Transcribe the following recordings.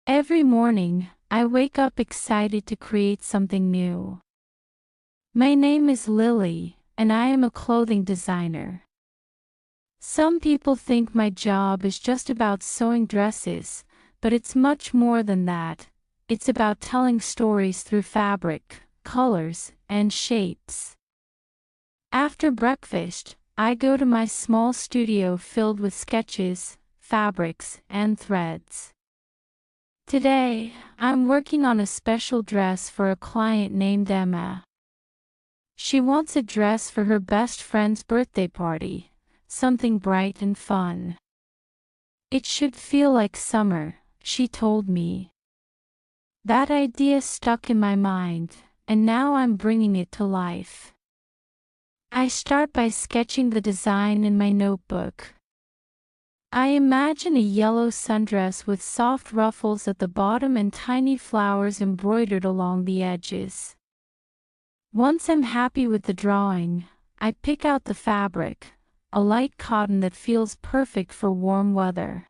Every morning, I wake up excited to create something new. My name is Lily, and I am a clothing designer. Some people think my job is just about sewing dresses, but it's much more than that. It's about telling stories through fabric, colors, and shapes. After breakfast, I go to my small studio filled with sketches, fabrics, and threads. Today, I'm working on a special dress for a client named Emma. She wants a dress for her best friend's birthday party, something bright and fun. It should feel like summer, she told me. That idea stuck in my mind, and now I'm bringing it to life. I start by sketching the design in my notebook. I imagine a yellow sundress with soft ruffles at the bottom and tiny flowers embroidered along the edges. Once I'm happy with the drawing, I pick out the fabric, a light cotton that feels perfect for warm weather.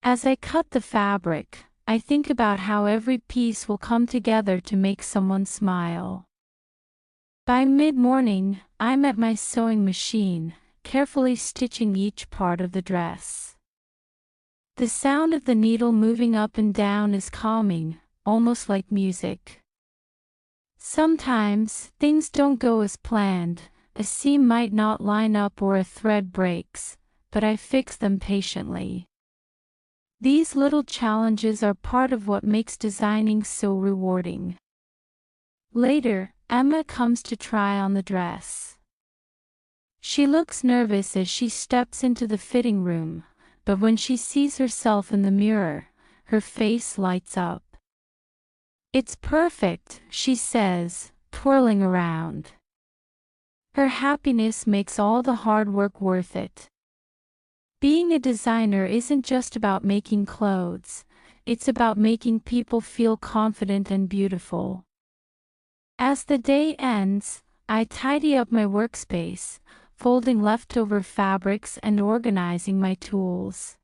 As I cut the fabric, I think about how every piece will come together to make someone smile. By mid-morning, I'm at my sewing machine, carefully stitching each part of the dress. The sound of the needle moving up and down is calming, almost like music. Sometimes, things don't go as planned, a seam might not line up or a thread breaks, but I fix them patiently. These little challenges are part of what makes designing so rewarding. Later, Emma comes to try on the dress. She looks nervous as she steps into the fitting room, but when she sees herself in the mirror, her face lights up. "It's perfect," she says, twirling around. Her happiness makes all the hard work worth it. Being a designer isn't just about making clothes, it's about making people feel confident and beautiful. As the day ends, I tidy up my workspace, folding leftover fabrics and organizing my tools.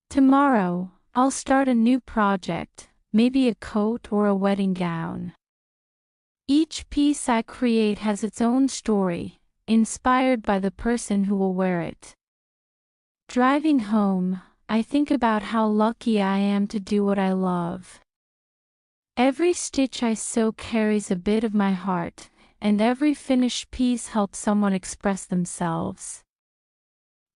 Tomorrow, I'll start a new project, maybe a coat or a wedding gown. Each piece I create has its own story, inspired by the person who will wear it. Driving home, I think about how lucky I am to do what I love. Every stitch I sew carries a bit of my heart, and every finished piece helps someone express themselves.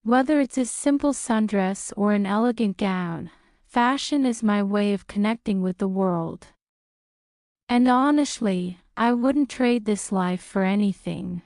Whether it's a simple sundress or an elegant gown, fashion is my way of connecting with the world. And honestly, I wouldn't trade this life for anything.